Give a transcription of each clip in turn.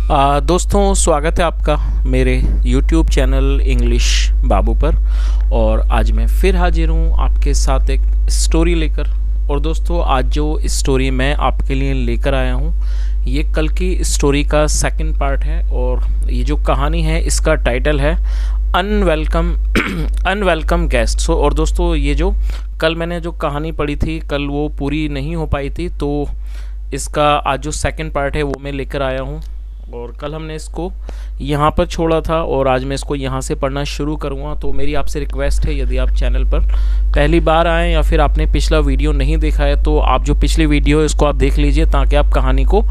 दोस्तों, स्वागत है आपका मेरे YouTube चैनल इंग्लिश बाबू पर। और आज मैं फिर हाजिर हूँ आपके साथ एक स्टोरी लेकर। और दोस्तों, आज जो स्टोरी मैं आपके लिए लेकर आया हूँ ये कल की स्टोरी का सेकंड पार्ट है। और ये जो कहानी है इसका टाइटल है अनवेलकम गेस्ट। और दोस्तों, ये जो कल मैंने जो कहानी पढ़ी थी कल वो पूरी नहीं हो पाई थी, तो इसका आज जो सेकंड पार्ट है वो मैं लेकर आया हूँ। और कल हमने इसको यहाँ पर छोड़ा था और आज मैं इसको यहाँ से पढ़ना शुरू करूँगा। तो मेरी आपसे रिक्वेस्ट है, यदि आप चैनल पर पहली बार आएँ या फिर आपने पिछला वीडियो नहीं देखा है तो आप जो पिछली वीडियो है उसको आप देख लीजिए ताकि आप कहानी को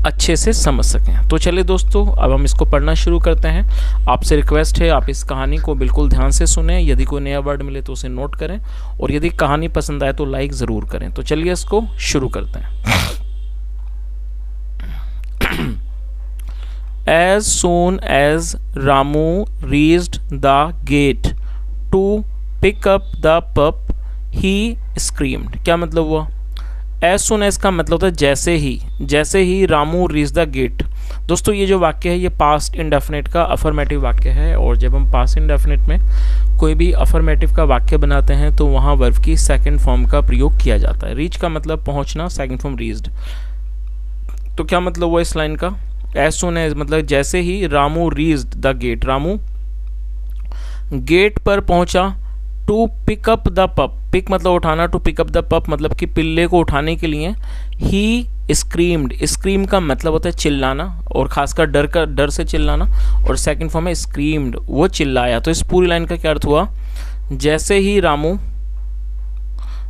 अच्छे से समझ सकें। तो चलिए दोस्तों, अब हम इसको पढ़ना शुरू करते हैं। आपसे रिक्वेस्ट है आप इस कहानी को बिल्कुल ध्यान से सुने, यदि कोई नया वर्ड मिले तो उसे नोट करें और यदि कहानी पसंद आए तो लाइक ज़रूर करें। तो चलिए इसको शुरू करते हैं। As soon as Ramu reached the gate to pick up the pup, he screamed। क्या मतलब हुआ? As soon as का मतलब होता है जैसे ही रामू रीच द गेट। दोस्तों, ये जो वाक्य है ये पास्ट इंडेफिनिट का अफर्मेटिव वाक्य है। और जब हम पास्ट इंडेफिनिट में कोई भी अफर्मेटिव का वाक्य बनाते हैं तो वहाँ वर्ब की सेकंड फॉर्म का प्रयोग किया जाता है। रीच का मतलब पहुँचना, सेकंड फॉर्म रीच्ड। तो क्या मतलब हुआ इस लाइन का? एज सुन एज मतलब जैसे ही Ramu reached the gate, Ramu gate पर पहुंचा। To pick up the pup, pick मतलब उठाना, टू पिक अप द पप मतलब कि पिल्ले को उठाने के लिए। ही स्क्रीम्ड, स्क्रीम का मतलब होता है चिल्लाना और खासकर डर से चिल्लाना। और सेकंड फॉर्म है स्क्रीम्ड, वो चिल्लाया। तो इस पूरी लाइन का क्या अर्थ हुआ? जैसे ही रामू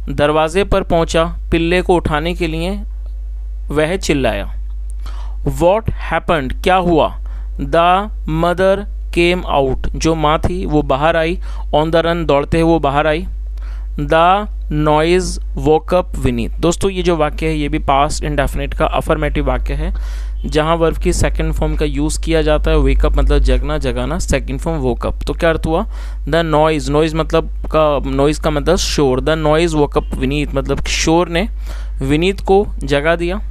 दरवाजे पर पहुंचा पिल्ले को उठाने के लिए वह चिल्लाया। What happened? क्या हुआ? The mother came out, जो माँ थी वो बाहर आई। On the run, दौड़ते हुए वो बाहर आई। The noise woke up Vineet। दोस्तों, ये जो वाक्य है ये भी पास्ट इंडेफिनिट का अफर्मेटिव वाक्य है जहाँ वर्ब की सेकंड फॉर्म का यूज़ किया जाता है। वेक अप मतलब जगना, जगाना, सेकंड फॉर्म वोक अप। तो क्या अर्थ हुआ? द नॉइज, नॉइज का मतलब शोर। The noise woke up Vineet मतलब शोर ने विनीत को जगा दिया।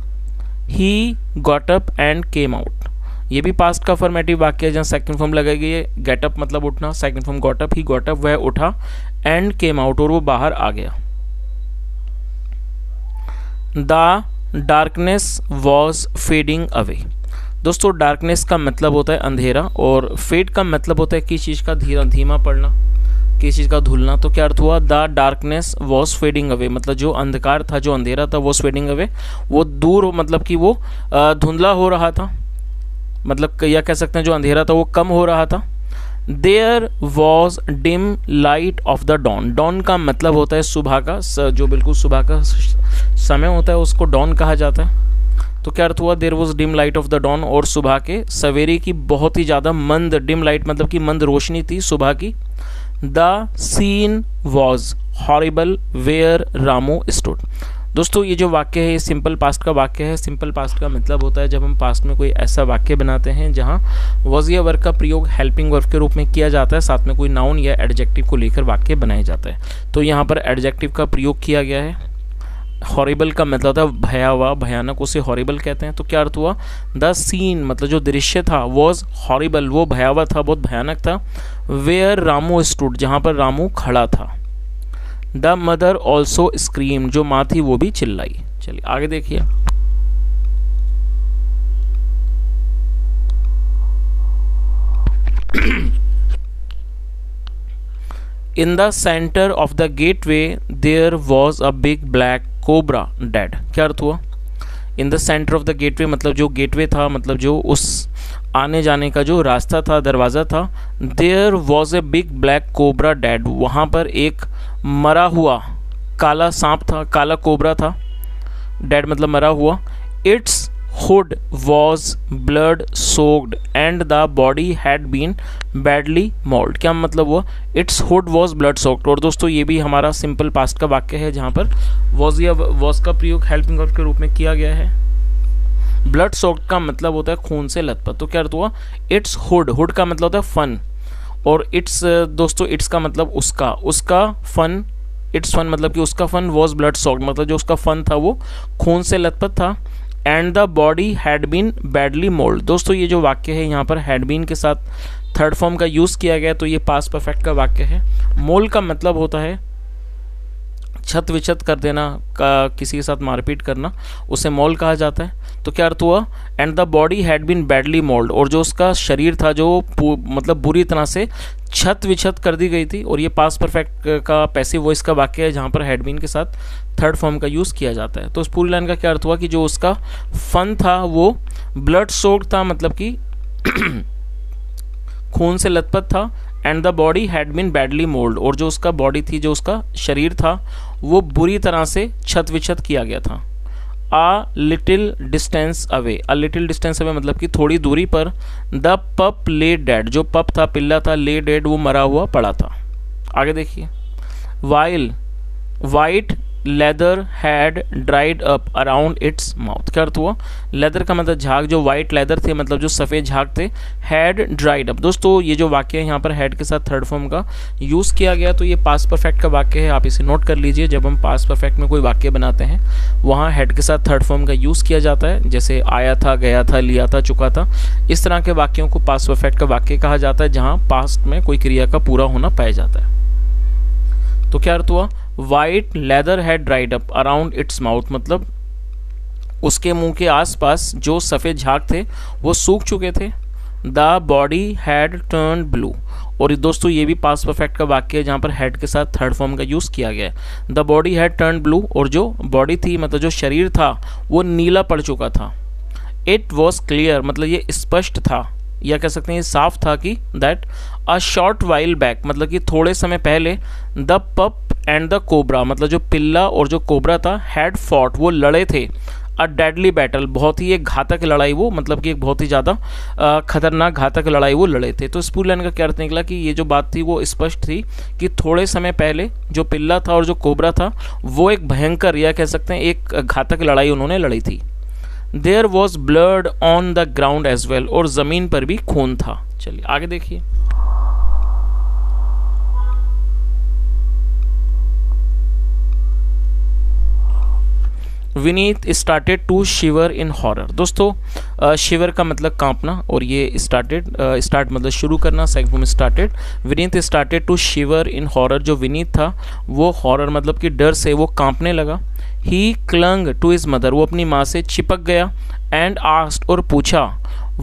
He got up and came out। ये भी पास्ट का फॉर्मेटिव वाक्य है जहाँ सेकंड फॉर्म लगाई गई है। गेट अप मतलब उठना, second form got up. He got up, वह उठा। एंड केम आउट और वो बाहर आ गया। The darkness was fading away. दोस्तों, डार्कनेस का मतलब होता है अंधेरा और फेड का मतलब होता है किसी चीज़ का धीमा पड़ना, किसी चीज़ का धुलना। तो क्या अर्थ हुआ? The darkness was fading away मतलब जो अंधकार था, जो अंधेरा था, वॉज फेडिंग अवे, वो दूर हो मतलब कि वो धुंधला हो रहा था। मतलब या कह सकते हैं जो अंधेरा था वो कम हो रहा था। There was dim light of the dawn. Dawn का मतलब होता है सुबह का, जो बिल्कुल सुबह का समय होता है उसको डॉन कहा जाता है। तो क्या अर्थ हुआ? There was dim light of the dawn, और सुबह के सवेरे की बहुत ही ज़्यादा मंद, डिम लाइट मतलब कि मंद रोशनी थी सुबह की। The scene was horrible where Ramu stood. दोस्तों, ये जो वाक्य है ये सिंपल पास्ट का वाक्य है। सिंपल पास्ट का मतलब होता है जब हम पास्ट में कोई ऐसा वाक्य बनाते हैं जहाँ वॉज या वर्ब का प्रयोग हेल्पिंग वर्ब के रूप में किया जाता है, साथ में कोई नाउन या एडजेक्टिव को लेकर वाक्य बनाया जाता है। तो यहाँ पर एडजेक्टिव का प्रयोग किया गया है। हॉरिबल का मतलब था भयावह, भयानक, उसे हॉरिबल कहते हैं। तो क्या अर्थ हुआ? द सीन मतलब जो दृश्य था वॉज हॉरिबल, वो भयावह था, बहुत भयानक था। वेयर रामू स्टूड, जहाँ पर रामू खड़ा था। द मदर ऑल्सो स्क्रीम, जो माँ थी वो भी चिल्लाई। चलिए आगे देखिए। In the center of the gateway there was a big black cobra dead। क्या अर्थ हुआ? In the centre of the gateway मतलब जो गेटवे था, मतलब जो उस आने जाने का जो रास्ता था, दरवाज़ा था। There was a big black cobra dead, वहाँ पर एक मरा हुआ काला सांप था, काला कोबरा था। डेड मतलब मरा हुआ। Its hood was blood soaked and the body had been badly mauled. क्या मतलब हुआ? Its hood was blood soaked. और दोस्तों, ये भी हमारा सिंपल पास्ट का वाक्य है जहाँ पर वॉज या वॉज का प्रयोग हेल्पिंग वर्ब के रूप में किया गया है। ब्लड सोक्ड का मतलब होता है खून से लथपथ। तो क्या अर्थ हुआ? इट्स हुड, हुड का मतलब होता है फन, और इट्स दोस्तों इट्स का मतलब उसका फन, इट्स फन मतलब कि उसका फन, वॉज ब्लड सोक्ड मतलब जो उसका फन था वो खून से लथपथ था। And the body had been badly mauled. दोस्तों ये जो वाक्य है यहाँ पर हैड बीन के साथ थर्ड फॉर्म का यूज़ किया गया, तो ये पास्ट परफेक्ट का वाक्य है। मोल्ड का मतलब होता है छत विछत कर देना, किसी के साथ मारपीट करना, उसे मोल्ड कहा जाता है। तो क्या अर्थ हुआ, and the body had been badly mauled, और जो उसका शरीर था जो मतलब बुरी तरह से छत विछत कर दी गई थी। और ये पास्ट परफेक्ट का पैसिव वॉइस का वाक्य है जहाँ पर हैड बीन के साथ थर्ड फॉर्म का यूज़ किया जाता है। तो उस पूरी लाइन का क्या अर्थ हुआ कि जो उसका फन था वो ब्लड सोक्ड था, मतलब कि खून से लथपथ था। And the body had been badly mauled, और जो उसका बॉडी थी, जो उसका शरीर था, वो बुरी तरह से छत विछत किया गया था। A little distance away, a little distance away मतलब कि थोड़ी दूरी पर। द पप ले डेड, जो पप था, पिल्ला था, ले डेड वो मरा हुआ पड़ा था। आगे देखिए, while white leather had dried up around its mouth. क्या अर्थ हुआ, लेदर का मतलब झाग, जो वाइट लेदर थे मतलब जो सफ़ेद झाग थे, हैड ड्राइड अप। दोस्तों ये जो वाक्य है यहाँ पर हैड के साथ थर्ड फॉर्म का यूज़ किया गया, तो ये पास्ट परफेक्ट का वाक्य है, आप इसे नोट कर लीजिए। जब हम पास्ट परफेक्ट में कोई वाक्य बनाते हैं वहाँ हैड के साथ थर्ड फॉर्म का यूज़ किया जाता है, जैसे आया था, गया था, लिया था, चुका था। इस तरह के वाक्यों को पास्ट परफेक्ट का वाक्य कहा जाता है जहाँ पास्ट में कोई क्रिया का पूरा होना पाया जाता है। तो क्या अर्थ हुआ, white leather had dried up around its mouth, मतलब उसके मुंह के आसपास जो सफ़ेद झाग थे वो सूख चुके थे। The body had turn blue, और दोस्तों ये भी पास्ट परफेक्ट का वाक्य है जहाँ पर हैड के साथ थर्ड फॉर्म का यूज़ किया गया है। The body had turn blue, और जो बॉडी थी मतलब जो शरीर था वो नीला पड़ चुका था। इट वॉज क्लियर, मतलब ये स्पष्ट था या कह सकते हैं ये साफ था कि that a short while back, मतलब कि थोड़े समय पहले, द पप एंड द कोबरा, मतलब जो पिल्ला और जो कोबरा था, हैड फॉट वो लड़े थे, अ डेडली बैटल, बहुत ही एक घातक लड़ाई, वो मतलब कि एक बहुत ही ज़्यादा खतरनाक घातक लड़ाई वो लड़े थे। तो इस पूरी लाइन का क्या अर्थ निकला कि ये जो बात थी वो स्पष्ट थी कि थोड़े समय पहले जो पिल्ला था और जो कोबरा था वो एक भयंकर या कह सकते हैं एक घातक लड़ाई उन्होंने लड़ी थी। There was blood on the ground as well, और ज़मीन पर भी खून था। चलिए आगे देखिए, Vineet started to shiver in horror. दोस्तों शिवर का मतलब कांपना, और ये स्टार्ट मतलब शुरू करना, second form started. Vineet started to shiver in horror, जो विनीत था वो हॉरर मतलब कि डर से वो कांपने लगा। ही क्लंग टू हिज मदर, वो अपनी माँ से चिपक गया। एंड आस्क्ड, और पूछा,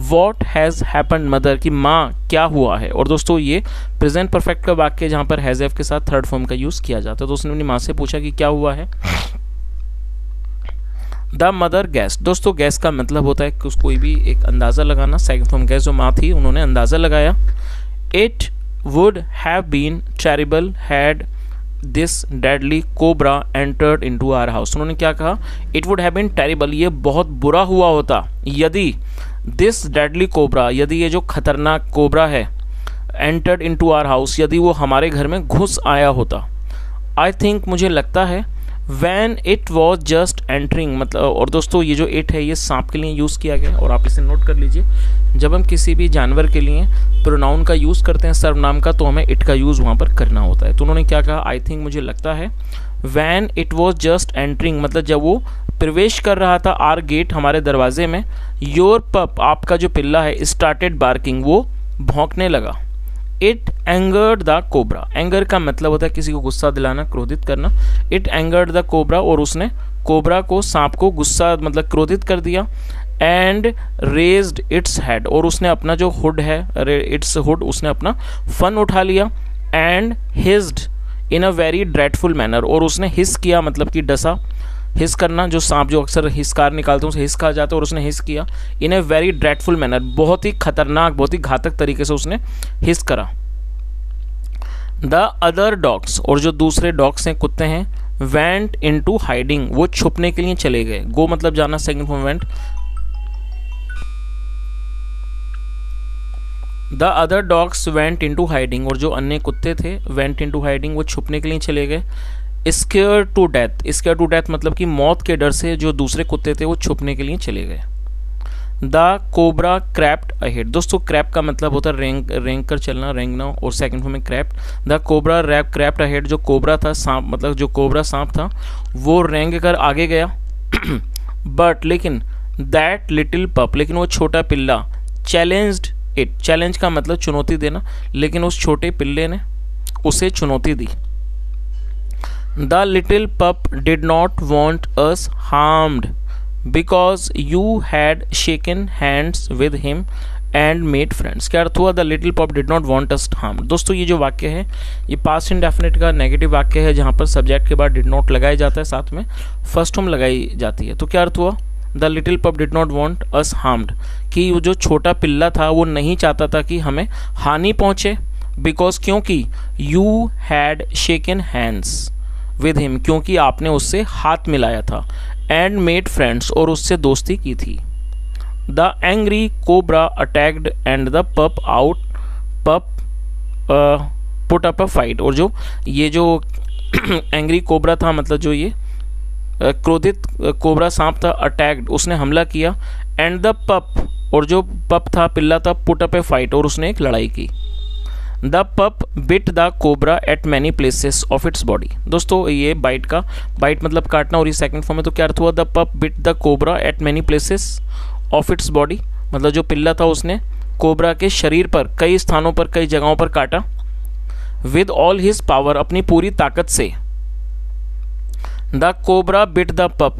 वॉट हैज़ हैपन्ड मदर, कि माँ क्या हुआ है। और दोस्तों ये प्रेजेंट परफेक्ट का वाक्य जहाँ पर हैज़ हैव के साथ थर्ड फॉर्म का यूज़ किया जाता है। तो उसने अपनी माँ से पूछा कि क्या हुआ है। द मदर गैस, दोस्तों गैस का मतलब होता है कि कोई भी एक अंदाज़ा लगाना। सेकंड फॉर्म गैस, जो माँ थी उन्होंने अंदाज़ा लगाया। It would have been terrible had this deadly cobra entered into our house. उन्होंने क्या कहा, it would have been terrible, ये बहुत बुरा हुआ होता यदि दिस डेडली कोबरा, यदि ये जो खतरनाक कोबरा है, एंटर्ड इनटू आवर हाउस, यदि वो हमारे घर में घुस आया होता। आई थिंक, मुझे लगता है, when it was just entering, मतलब, और दोस्तों ये जो इट है ये सांप के लिए यूज़ किया गया है, और आप इसे नोट कर लीजिए। जब हम किसी भी जानवर के लिए प्रोनाउन का यूज़ करते हैं, सर्वनाम का, तो हमें इट का यूज़ वहाँ पर करना होता है। तो उन्होंने क्या कहा, आई थिंक, मुझे लगता है, when it was just entering, मतलब जब वो प्रवेश कर रहा था आर गेट, हमारे दरवाजे में, योर पप, आपका जो पिल्ला है, स्टार्टेड बार्किंग, वो भौंकने लगा। It angered the cobra, anger का मतलब होता है किसी को गुस्सा दिलाना, क्रोधित करना। इट एंगर्ड द कोबरा, और उसने कोबरा को, सांप को गुस्सा मतलब क्रोधित कर दिया। एंड रेज्ड इट्स हेड, और उसने अपना जो हुड है, इट्स हुड, उसने अपना फन उठा लिया। And hissed in a very dreadful manner, और उसने हिस किया मतलब कि डसा, हिस करना, जो सांप जो अक्सर हिसकार निकालते हैं उसे हिस कहा जाता है, और उसने हिस किया इन ए वेरी ड्रेडफुल मैनर, बहुत ही खतरनाक, बहुत ही घातक तरीके से उसने हिस करा। द अदर डॉग्स, और जो दूसरे डॉग्स हैं, कुत्ते हैं, वेंट इनटू हाइडिंग, वो छुपने के लिए चले गए। गो मतलब जाना, second form went. The other dogs went into hiding, और जो अन्य कुत्ते थे, वेंट इनटू हाइडिंग, वो छुपने के लिए चले गए। Scare to death, scare to death मतलब कि मौत के डर से जो दूसरे कुत्ते थे वो छुपने के लिए चले गए। द कोबरा क्रैप्ड अहेड, दोस्तों क्रैप का मतलब होता है रेंग कर चलना, रेंगना, और सेकंड फॉर्म में crept. The cobra crept ahead, जो कोबरा था, सांप मतलब जो कोबरा सांप था, वो रेंग कर आगे गया। बट लेकिन दैट लिटिल पप, लेकिन वो छोटा पिल्ला, चैलेंज्ड इट, चैलेंज का मतलब चुनौती देना, लेकिन उस छोटे पिल्ले ने उसे चुनौती दी। द लिटिल पप did not want us harmed because you had shaken hands with him and made friends. क्या अर्थ हुआ? The little pop did not want us harm. दोस्तों ये जो वाक्य है ये पास्ट इंडेफिनिट का नेगेटिव वाक्य है, जहाँ पर सब्जेक्ट के बाद डिड नॉट लगाया जाता है, साथ में फर्स्ट फॉर्म लगाई जाती है। तो क्या अर्थ हुआ? The little pop did not want us harmed, कि वो जो छोटा पिल्ला था वो नहीं चाहता था कि हमें हानि पहुँचे, बिकॉज क्योंकि you had shaken hands with him, क्योंकि आपने उससे हाथ मिलाया था, एंड मेड फ्रेंड्स, और उससे दोस्ती की थी। The angry cobra attacked and the pup put up a fight। और जो ये जो एंग्री कोबरा था, मतलब जो ये क्रोधित कोबरा सांप था, अटैक्ड, उसने हमला किया, एंड द पप, और जो पप था, पिल्ला था, पुट अप ए फाइट, और उसने एक लड़ाई की। द पप bit the cobra eight many places of its body. दोस्तों ये बाइट का, बाइट मतलब काटना, और ये सेकंड फॉर्म में। तो क्या अर्थ हुआ? द पप bit the cobra eight many places of its body, मतलब जो पिल्ला था उसने कोबरा के शरीर पर कई स्थानों पर, कई जगहों पर काटा। विद ऑल हिज पावर, अपनी पूरी ताकत से। द कोबरा बिट द पप,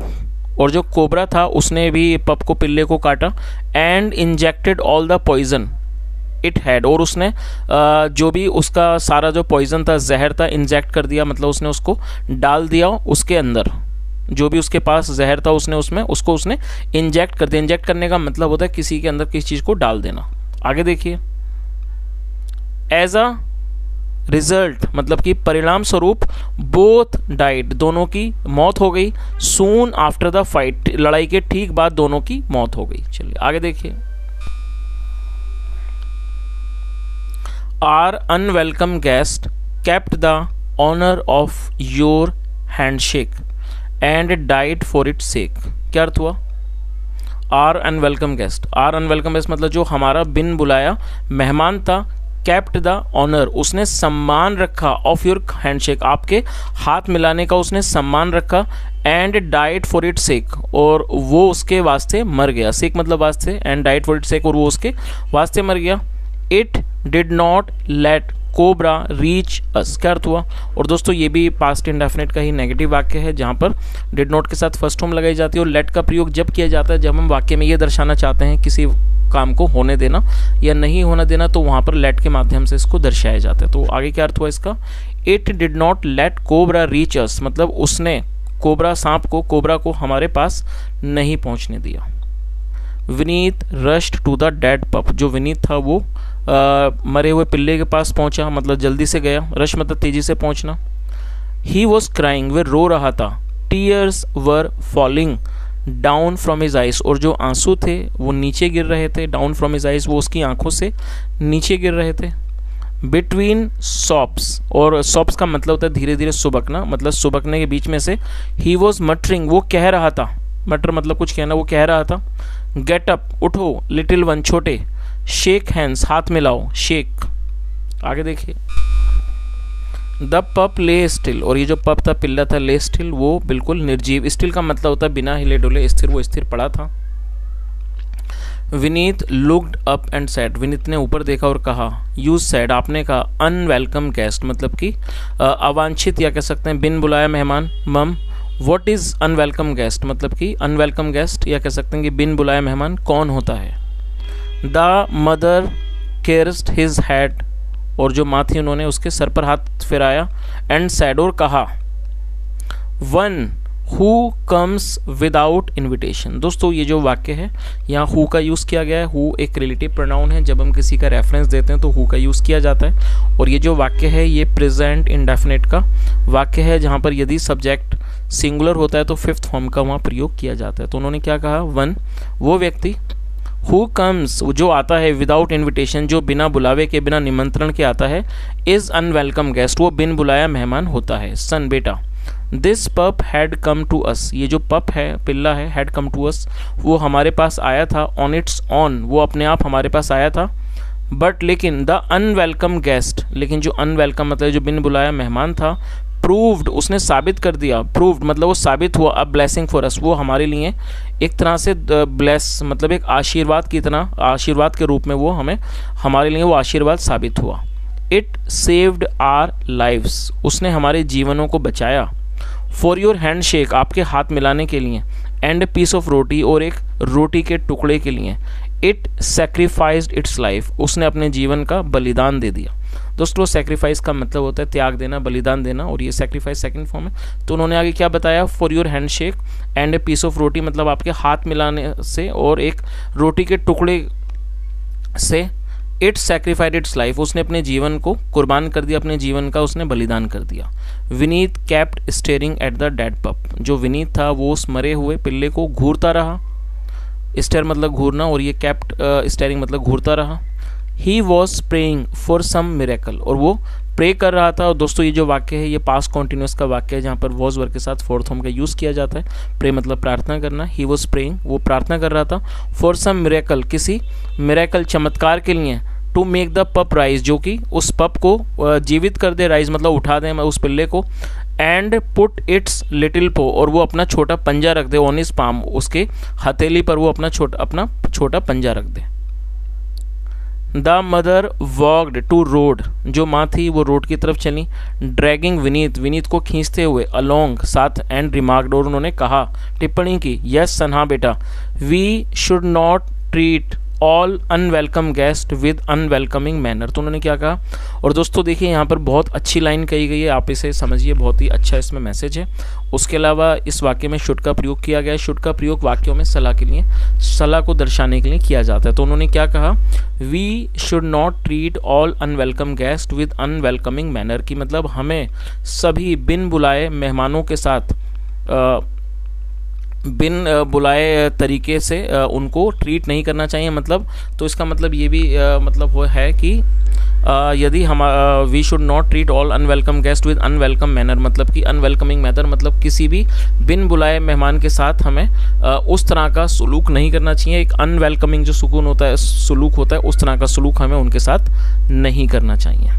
और जो कोबरा था उसने भी पप को, पिल्ले को काटा। And injected all the poison it had, और उसने जो भी उसका सारा जो पॉइजन था, जहर था, इंजेक्ट कर दिया, मतलब उसने उसको डाल दिया उसके अंदर, जो भी उसके पास जहर था उसने उसमें उसको उसने इंजेक्ट कर दिया। इंजेक्ट करने का मतलब होता है किसी के अंदर किसी चीज़ को डाल देना। आगे देखिए, एज अ रिजल्ट, मतलब कि परिणाम स्वरूप, बोथ डाइड, दोनों की मौत हो गई। सून आफ्टर द फाइट, लड़ाई के ठीक बाद दोनों की मौत हो गई। चलिए आगे देखिए। Our unwelcome guest kept the honour of your handshake and died for its sake. क्या अर्थ हुआ? Our unwelcome guest, our unwelcome guest मतलब जो हमारा बिन बुलाया मेहमान था, केप्ट द ऑनर, उसने सम्मान रखा, ऑफ योर हैंडशेक, आपके हाथ मिलाने का उसने सम्मान रखा, एंड डाइड फॉर इट्स सेक, और वो उसके वास्ते मर गया। सेक मतलब वास्ते, एंड डाइड फॉर इट्स सेक, और वो उसके वास्ते मर गया। It did not let cobra reach अस। क्या अर्थ हुआ? और दोस्तों ये भी पास्ट इंडेफिनिट का ही नेगेटिव वाक्य है, जहाँ पर डिड नॉट के साथ फर्स्ट फॉर्म लगाई जाती है, और लेट का प्रयोग जब किया जाता है जब हम वाक्य में ये दर्शाना चाहते हैं किसी काम को होने देना या नहीं होना देना, तो वहाँ पर लेट के माध्यम से इसको दर्शाया जाता है। तो आगे क्या अर्थ हुआ इसका? It did not let cobra reach अस, मतलब उसने कोबरा सांप को, कोबरा को हमारे पास नहीं पहुँचने दिया। Vineet rushed to the dead pup, जो विनीत था वो मरे हुए पिल्ले के पास पहुंचा, मतलब जल्दी से गया। रश मतलब तेजी से पहुंचना। ही वॉज क्राइंग, वे रो रहा था। Tears were falling down from his eyes, और जो आंसू थे वो नीचे गिर रहे थे। डाउन फ्रॉम हिज आइज, वो उसकी आंखों से नीचे गिर रहे थे। बिटवीन सॉप्स, और सॉप्स का मतलब होता है धीरे धीरे सुबकना, मतलब सुबकने के बीच में से। ही वॉज मटरिंग, वो कह रहा था, मटर मतलब कुछ कहना, वो कह रहा था। गेट अप, उठो, लिटिल वन, छोटे। शेक हैंड्स, हाथ मिलाओ, शेक। आगे देखिए। द पप ले स्टिल, और ये जो पप था, पिल्ला था, ले स्टिल, वो बिल्कुल निर्जीव। स्टिल का मतलब होता है बिना हिले डुले, स्थिर, वो स्थिर पड़ा था। Vineet looked up and said, Vineet ने ऊपर देखा और कहा। यू सेड, आपने कहा। अनवेलकम गेस्ट मतलब कि अवांछित, या कह सकते हैं बिन बुलाया मेहमान। मम, व्हाट इज अनवेलकम गेस्ट मतलब कि अनवेलकम गेस्ट, या कह सकते हैं कि बिन बुलाया मेहमान कौन होता है। The mother cared his head, और जो माँ थी उन्होंने उसके सर पर हाथ फिराया। एंड सैड, और कहा। One who comes without invitation. दोस्तों ये जो वाक्य है यहाँ हु का यूज़ किया गया है। हु एक रिलेटिव प्रोनाउन है, जब हम किसी का रेफरेंस देते हैं तो हु का यूज़ किया जाता है। और ये जो वाक्य है ये प्रेजेंट इंडेफिनिट का वाक्य है, जहाँ पर यदि सब्जेक्ट सिंगुलर होता है तो फिफ्थ फॉर्म का वहाँ प्रयोग किया जाता है। तो उन्होंने क्या कहा? वन, वो व्यक्ति, हु कम्स, जो आता है, विदाउट इन्विटेशन, जो बिना बुलावे के, बिना निमंत्रण के आता है, इज अनवेलकम गेस्ट, वो बिन बुलाया मेहमान होता है। सन, बेटा। दिस पप हैड कम टू अस, ये जो पप है, पिल्ला है, हैड कम टू अस, वो हमारे पास आया था। ऑन इट्स ऑन, वो अपने आप हमारे पास आया था। बट लेकिन द अनवेलकम गेस्ट, लेकिन जो अनवेलकम मतलब जो बिन बुलाया मेहमान था, प्रूव्ड, उसने साबित कर दिया, प्रूव्ड मतलब वो साबित हुआ, अ ब्लेसिंग फॉर अस, वो हमारे लिए एक तरह से ब्लेस मतलब एक आशीर्वाद की तरह, आशीर्वाद के रूप में वो हमारे लिए वो आशीर्वाद साबित हुआ। इट सेव्ड आर लाइव्स, उसने हमारे जीवनों को बचाया। फॉर योर हैंड शेक, आपके हाथ मिलाने के लिए, एंड पीस ऑफ रोटी, और एक रोटी के टुकड़े के लिए। इट सेक्रीफाइस्ड इट्स लाइफ, उसने अपने जीवन का बलिदान दे दिया। दोस्तों सेक्रीफाइस का मतलब होता है त्याग देना, बलिदान देना, और ये सेक्रीफाइस सेकंड फॉर्म है। तो उन्होंने आगे क्या बताया, for your hand shake and a piece of roti, मतलब आपके हाथ मिलाने से और एक रोटी के टुकड़े से। इट सेक्रीफाइड इट्स लाइफ, उसने अपने जीवन को कुर्बान कर दिया, अपने जीवन का उसने बलिदान कर दिया। Vineet kept staring at the dead pup, जो विनीत था वो उस मरे हुए पिल्ले को घूरता रहा। स्टेयर मतलब घूरना, और ये कैप्ट स्टेरिंग मतलब घूरता रहा। He was praying for some miracle, और वो प्रे कर रहा था। और दोस्तों ये जो वाक्य है ये पास्ट कॉन्टिन्यूस का वाक्य है, जहाँ पर वॉज वर्ग के साथ फोर्थ फॉर्म का यूज़ किया जाता है। प्रे मतलब प्रार्थना करना। ही वॉज प्रेइंग, वो प्रार्थना कर रहा था। फॉर सम मिरेकल, किसी मिरेकल चमत्कार के लिए। To make the pup rise, जो कि उस पप को जीवित कर दे, राइज मतलब उठा दे उस पिल्ले को। एंड पुट इट्स लिटिल पो, और वो अपना छोटा पंजा रख दे, ऑन हिज पाम, उसके हथेली पर वो अपना छोटा पंजा रख दे। The mother walked to road, जो माँ थी वो रोड की तरफ चली। ड्रैगिंग विनीत, विनीत को खींचते हुए, अलोंग साथ, एंड रिमार्क्ड, और उन्होंने कहा, टिप्पणी की, यस सन, हाँ बेटा, we should not treat all unwelcome guest with unwelcoming manner. तो उन्होंने क्या कहा, और दोस्तों देखिए यहाँ पर बहुत अच्छी लाइन कही गई है, आप इसे समझिए, बहुत ही अच्छा इसमें मैसेज है। उसके अलावा इस वाक्य में शुड का प्रयोग किया गया है। शुड का प्रयोग वाक्यों में सलाह के लिए, सलाह को दर्शाने के लिए किया जाता है। तो उन्होंने क्या कहा, we should not treat all unwelcome guest with unwelcoming manner, की मतलब हमें सभी बिन बुलाए मेहमानों के साथ बिन बुलाए तरीके से उनको ट्रीट नहीं करना चाहिए। मतलब तो इसका मतलब ये भी मतलब वो है कि यदि हम we should not treat all unwelcome guest with unwelcome manner, मतलब कि अनवेलकमिंग मैनर मतलब किसी भी बिन बुलाए मेहमान के साथ हमें उस तरह का सलूक नहीं करना चाहिए। एक अनवेलकमिंग जो सुकून होता है, सलूक होता है, उस तरह का सलूक हमें उनके साथ नहीं करना चाहिए।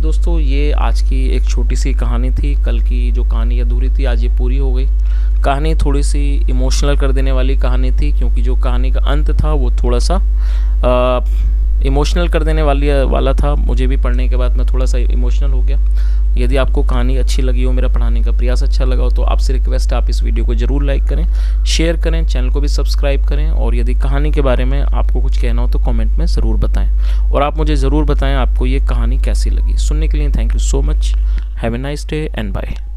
दोस्तों ये आज की एक छोटी सी कहानी थी। कल की जो कहानी अधूरी थी आज ये पूरी हो गई। कहानी थोड़ी सी इमोशनल कर देने वाली कहानी थी, क्योंकि जो कहानी का अंत था वो थोड़ा सा इमोशनल कर देने वाला था। मुझे भी पढ़ने के बाद मैं थोड़ा सा इमोशनल हो गया। यदि आपको कहानी अच्छी लगी हो, मेरा पढ़ाने का प्रयास अच्छा लगा हो, तो आपसे रिक्वेस्ट, आप इस वीडियो को ज़रूर लाइक करें, शेयर करें, चैनल को भी सब्सक्राइब करें, और यदि कहानी के बारे में आपको कुछ कहना हो तो कमेंट में ज़रूर बताएं। और आप मुझे ज़रूर बताएं आपको ये कहानी कैसी लगी। सुनने के लिए thank you so much. Have a nice day and bye.